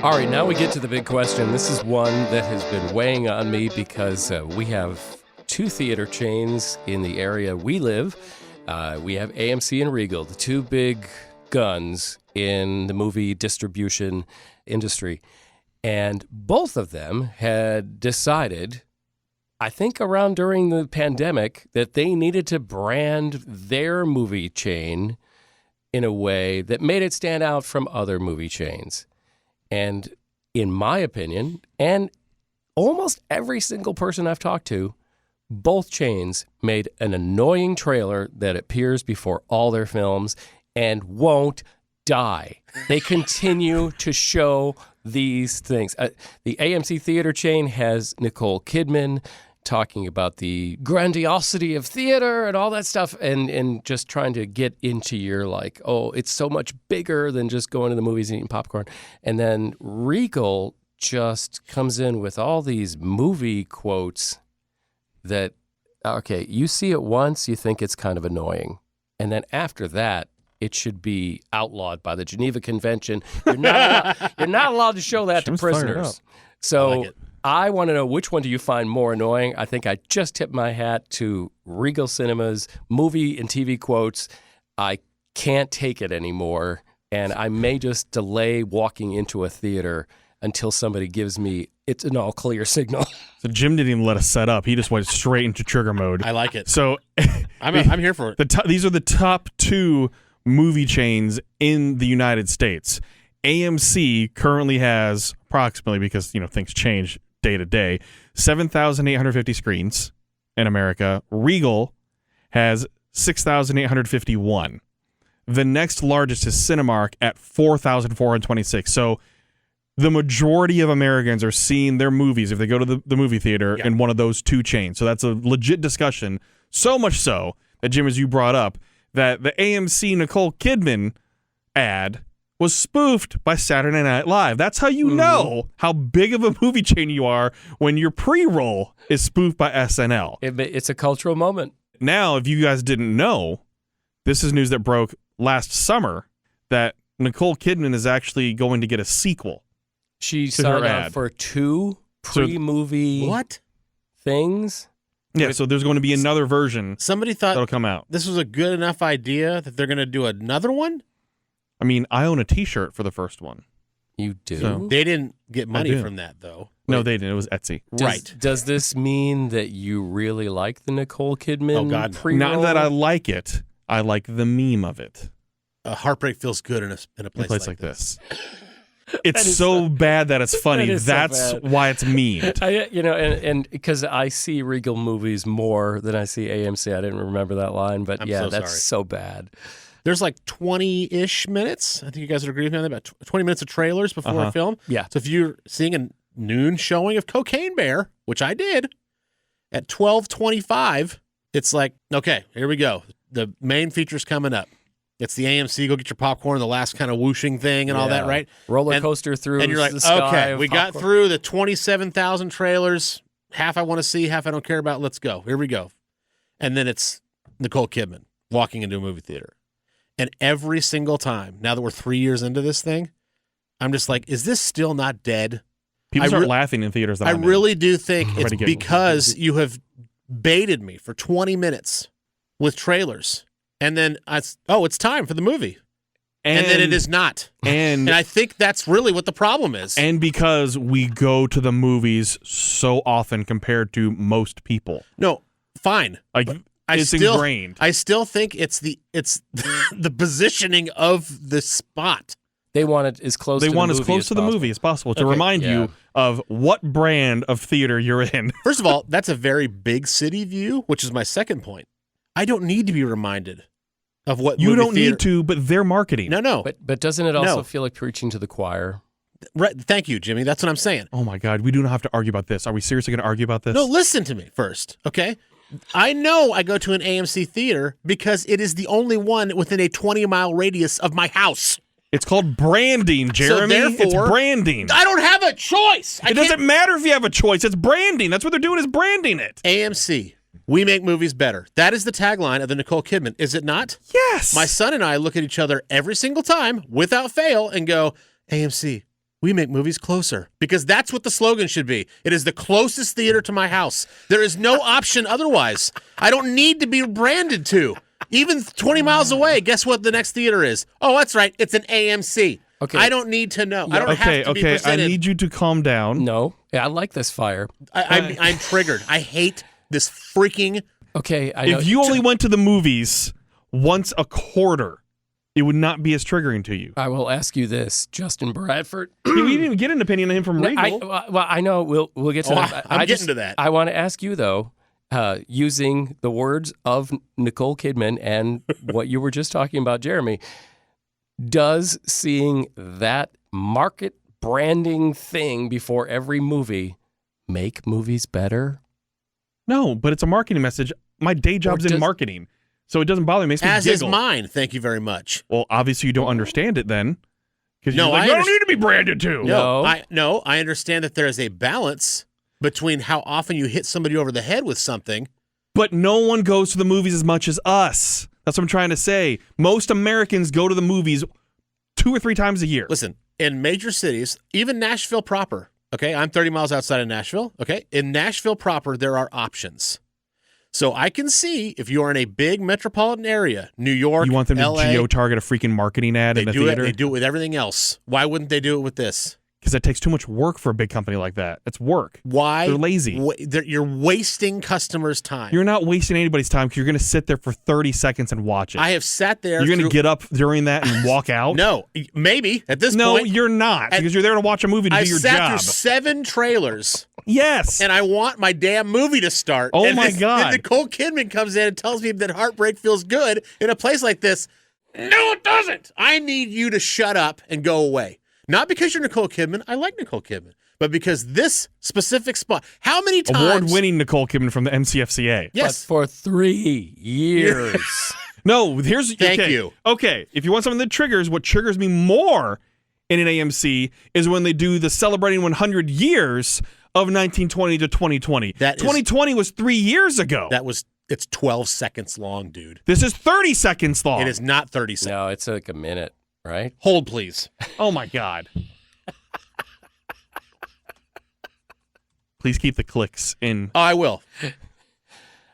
All right, now we get to the big question. This is one that has been weighing on me because we have two theater chains in the area we live. We have AMC and Regal, the two big guns in the movie distribution industry. And both of them had decided, I think around during the pandemic, that they needed to brand their movie chain in a way that made it stand out from other movie chains. And in my opinion, and almost every single person I've talked to, both chains made an annoying trailer that appears before all their films and won't die. They continue to show these things. The AMC theater chain has Nicole Kidman talking about the grandiosity of theater and all that stuff, and just trying to get into your, like, oh, it's so much bigger than just going to the movies and eating popcorn. And then Regal just comes in with all these movie quotes that, okay, you see it once, you think it's kind of annoying. And then after that, it should be outlawed by the Geneva Convention. You're not allowed to show that to prisoners. So I want to know, which one do you find more annoying? I think I just tipped my hat to Regal Cinemas movie and TV quotes. I can't take it anymore, and I may just delay walking into a theater until somebody gives me it's an all clear signal. So Jim didn't even let us set up. He just went straight into trigger mode. I like it. So I'm here for it. These are the top two movie chains in the United States. AMC currently has approximately, because things change day to day, 7,850 screens in America. Regal has 6,851. The next largest is Cinemark at 4,426. So the majority of Americans are seeing their movies, if they go to the movie theater, in one of those two chains. So that's a legit discussion. So much so that, Jim, as you brought up, that the AMC Nicole Kidman ad was spoofed by Saturday Night Live. That's how you know how big of a movie chain you are, when your pre-roll is spoofed by SNL. It's a cultural moment. Now, if you guys didn't know, this is news that broke last summer, that Nicole Kidman is actually going to get a sequel. She signed up for two pre-movie things. Yeah, so there's going to be another version. Somebody thought that'll come out. This was a good enough idea that they're going to do another one? I mean, I own a T-shirt for the first one. You do? So, they didn't get money from that, though. No, they didn't. It was Etsy. Right. Does this mean that you really like the Nicole Kidman pre-roll? Not that I like it. I like the meme of it. Heartbreak feels good in a place like this. It's so bad that it's funny. That's why it's memed. And because I see Regal movies more than I see AMC. I didn't remember that line, but that's so bad. There's like 20-ish minutes. I think you guys would agree with me on that. About 20 minutes of trailers before a film. Yeah. So if you're seeing a noon showing of Cocaine Bear, which I did, at 12:25, it's like, okay, here we go. The main feature's coming up. It's the AMC, go get your popcorn, the last kind of whooshing thing and all that, right? Roller coaster through and you're like, the sky. Okay, we got through the 27,000 trailers. Half I want to see, half I don't care about. Let's go. Here we go. And then it's Nicole Kidman walking into a movie theater. And every single time, now that we're 3 years into this thing, I'm just like, is this still not dead? People start laughing in theaters. I really do think it's because you have baited me for 20 minutes with trailers. And then it's time for the movie. And then it is not. And I think that's really what the problem is. And because we go to the movies so often compared to most people. No, fine. It's ingrained. I still think it's the positioning of the spot. They want it as close to the movie as possible to remind you of what brand of theater you're in. First of all, that's a very big city view, which is my second point. I don't need to be reminded of what you don't need to, but they're marketing. No. But doesn't it also feel like preaching to the choir? Right. Thank you, Jimmy. That's what I'm saying. Oh my God, we do not have to argue about this. Are we seriously going to argue about this? No, listen to me first, okay? I know I go to an AMC theater because it is the only one within a 20-mile radius of my house. It's called branding, Jeremy. So therefore, it's branding. I don't have a choice. It doesn't matter if you have a choice. It's branding. That's what they're doing, is branding it. AMC. We make movies better. That is the tagline of the Nicole Kidman, is it not? Yes. My son and I look at each other every single time, without fail, and go, AMC, we make movies closer, because that's what the slogan should be. It is the closest theater to my house. There is no option otherwise. I don't need to be branded to. Even 20 miles away, guess what the next theater is? Oh, that's right. It's an AMC. Okay. I don't need to know. I don't have to be presented. I need you to calm down. No. Yeah, I like this fire. I'm triggered. I hate this freaking... Okay, I know. If you only went to the movies once a quarter, it would not be as triggering to you. I will ask you this, Justin Bradford. We didn't even get an opinion on him from Regal. I know. We'll get to that. I'm getting to that. I want to ask you, though, using the words of Nicole Kidman and what you were just talking about, Jeremy, does seeing that market branding thing before every movie make movies better? No, but it's a marketing message. My day job's in marketing, so it doesn't bother me. It makes me As giggle. is mine. Thank you very much. Well, obviously you don't understand it then. Because No, you don't need to be branded to. No. I understand that there is a balance between how often you hit somebody over the head with something. But no one goes to the movies as much as us. That's what I'm trying to say. Most Americans go to the movies 2 or 3 times a year. Listen, in major cities, even Nashville proper, okay, I'm 30 miles outside of Nashville, okay? In Nashville proper, there are options. So I can see if you are in a big metropolitan area, New York, you want them to LA, geo-target a freaking marketing ad in the theater? They do it with everything else. Why wouldn't they do it with this? Because that takes too much work for a big company like that. It's work. Why? They're lazy. You're wasting customers' time. You're not wasting anybody's time because you're going to sit there for 30 seconds and watch it. I have sat there. You're going to get up during that and walk out? No, maybe at this point. No, you're not, because you're there to watch a movie to do your job. I've sat through 7 trailers. Yes. And I want my damn movie to start. Oh, my God. And Nicole Kidman comes in and tells me that heartbreak feels good in a place like this. No, it doesn't. I need you to shut up and go away. Not because you're Nicole Kidman. I like Nicole Kidman. But because this specific spot. How many times? Award-winning Nicole Kidman from the MCFCA. Yes. But for 3 years. No, here's... Thank you. Okay, if you want something that triggers, what triggers me more in an AMC is when they do the celebrating 100 years of 1920 to 2020. 2020 was 3 years ago. It's 12 seconds long, dude. This is 30 seconds long. It is not 30 seconds. No, it's like a minute, right? Hold, please. Oh, my God. Please keep the clicks in. Oh, I will.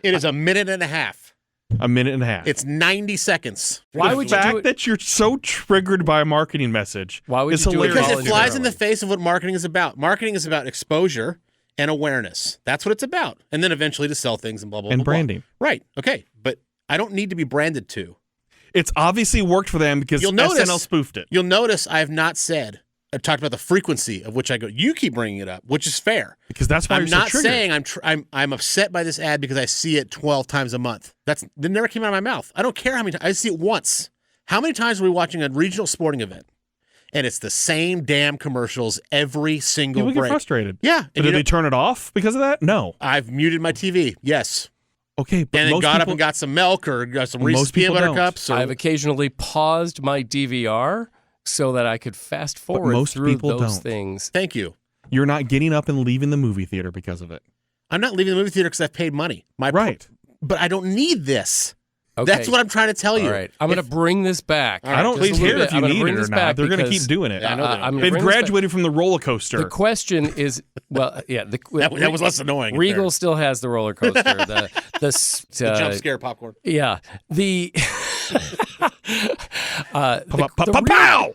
It is a minute and a half. A minute and a half. It's 90 seconds. Why would you do it? That you're so triggered by a marketing message. Why would you do it? Because it flies in the face of what marketing is about. Marketing is about exposure and awareness. That's what it's about. And then eventually to sell things and blah, blah, blah. And branding. Blah. Right. Okay. But I don't need to be branded to. It's obviously worked for them because SNL spoofed it. You'll notice I have not said, I've talked about the frequency of which I go. You keep bringing it up, which is fair. Because that's why I'm not saying I'm upset by this ad because I see it 12 times a month. That never came out of my mouth. I don't care how many times. I see it once. How many times are we watching a regional sporting event? And it's the same damn commercials every single break. People get frustrated. Yeah. Did they turn it off because of that? No. I've muted my TV. Yes. Okay, but and then got up and got some milk or got some Reese's peanut butter cups. I've occasionally paused my DVR so that I could fast forward through those things. Thank you. You're not getting up and leaving the movie theater because of it. I'm not leaving the movie theater because I've paid money. Right. But I don't need this. Okay. That's what I'm trying to tell you. All right. I'm going to bring this back. I don't care if you need it or not. They're going to keep doing it. They've graduated from the roller coaster. The question is, well, yeah. That was less annoying. Regal still has the roller coaster. The jump scare popcorn. Yeah. The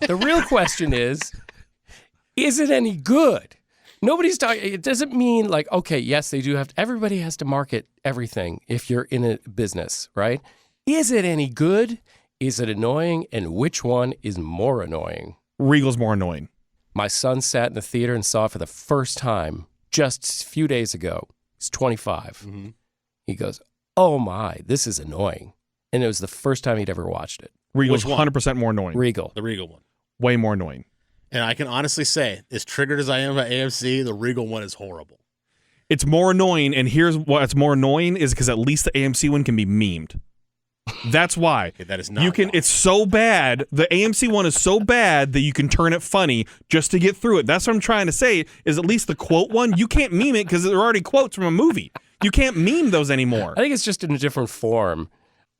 real question is it any good? Nobody's talking. It doesn't mean like, okay, yes, they do have to. Everybody has to market everything if you're in a business, right? Is it any good? Is it annoying? And which one is more annoying? Regal's more annoying. My son sat in the theater and saw it for the first time just a few days ago. He's 25. Mm-hmm. He goes, oh my, this is annoying. And it was the first time he'd ever watched it. Regal's 100% more annoying. Regal. The Regal one. Way more annoying. And I can honestly say, as triggered as I am by AMC, the Regal one is horrible. It's more annoying, and here's what's more annoying is because at least the AMC one can be memed. That's why. Okay, that is not. It's so bad. The AMC one is so bad that you can turn it funny just to get through it. That's what I'm trying to say. Is at least the quote one you can't meme it because they're already quotes from a movie. You can't meme those anymore. I think it's just in a different form.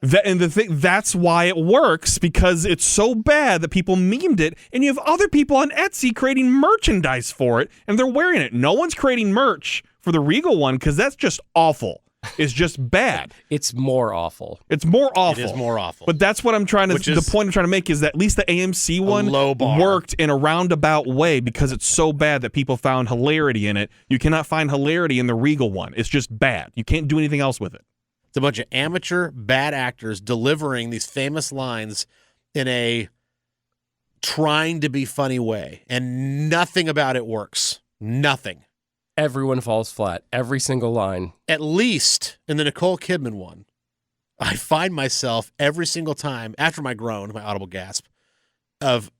That's why it works, because it's so bad that people memed it, and you have other people on Etsy creating merchandise for it, and they're wearing it. No one's creating merch for the Regal one because that's just awful. It's just bad. It's more awful. It's more awful. It is more awful. But that's what I'm trying to. The point I'm trying to make is that at least the AMC one low bar. Worked in a roundabout way because it's so bad that people found hilarity in it. You cannot find hilarity in the Regal one. It's just bad. You can't do anything else with it. It's a bunch of amateur bad actors delivering these famous lines in a trying to be funny way, and nothing about it works. Nothing. Everyone falls flat. Every single line. At least in the Nicole Kidman one, I find myself every single time after my groan, my audible gasp, of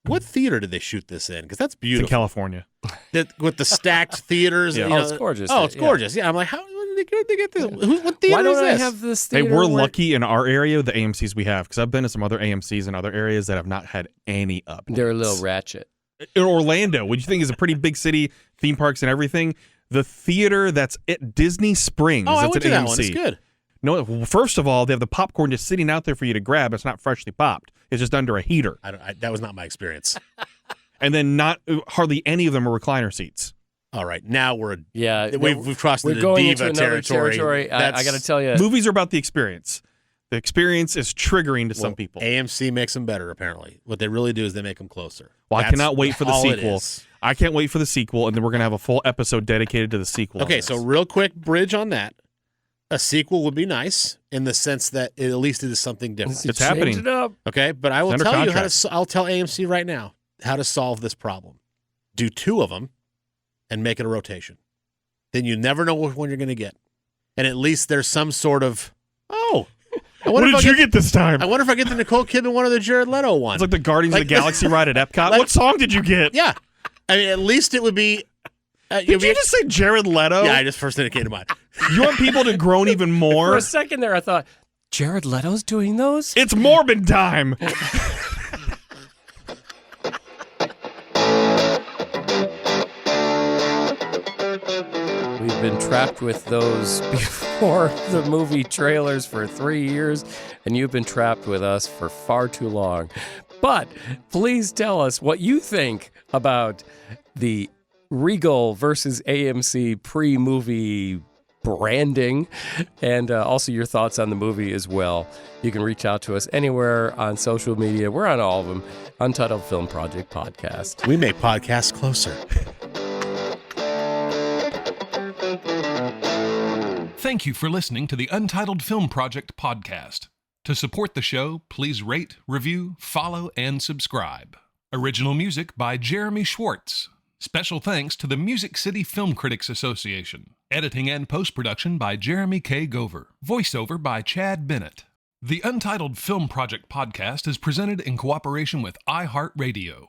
what theater did they shoot this in? Because that's beautiful. It's in California. With the stacked theaters. Yeah. You know, it's gorgeous. Oh, it's gorgeous. Yeah, I'm like, how did they get this? What theater Why don't is I this? have this Hey, theater? we're lucky in our area, the AMCs we have, because I've been to some other AMCs in other areas that have not had any updates. They're a little ratchet. In Orlando, which you think is a pretty big city, theme parks and everything, the theater that's at Disney Springs. I that's went to at that AMC. one. It's good. No, first of all, they have the popcorn just sitting out there for you to grab. It's not freshly popped. It's just under a heater. That was not my experience. And then hardly any of them are recliner seats. All right, now we've crossed We're into going diva into another territory. I got to tell you, Movies are about the experience. The experience is triggering to some people. AMC makes them better, apparently. What they really do is they make them closer. Well, I cannot wait for the all it sequel. is. I can't wait for the sequel, and then we're going to have a full episode dedicated to the sequel. Okay, so real quick bridge on that. A sequel would be nice in the sense that at least it is something different. It's change happening. it up. Okay, but I will It's under tell you contract. I'll tell AMC right now how to solve this problem. Do 2 of them and make it a rotation. Then you never know which one you're going to get. And at least there's some sort of, What did you get this time? I wonder if I get the Nicole Kidman one or the Jared Leto one. It's like the Guardians of the Galaxy ride at Epcot. Like- What song did you get? Yeah. I mean, at least it would be. Did you just say Jared Leto? Yeah, I just first thing that came to mind. You want people to groan even For more? a second there, I thought, Jared Leto's doing those? It's Morbid time. We've been trapped with those before the movie trailers for 3 years, and you've been trapped with us for far too long. But please tell us what you think about the Regal versus AMC pre-movie branding, and also your thoughts on the movie as well. You can reach out to us anywhere on social media. We're on all of them. Untitled Film Project Podcast. We make podcasts closer. Thank you for listening to the Untitled Film Project Podcast. To support the show, please rate, review, follow, and subscribe. Original music by Jeremy Schwartz. Special thanks to the Music City Film Critics Association. Editing and post-production by Jeremy K. Gover. Voiceover by Chad Bennett. The Untitled Film Project Podcast is presented in cooperation with iHeartRadio.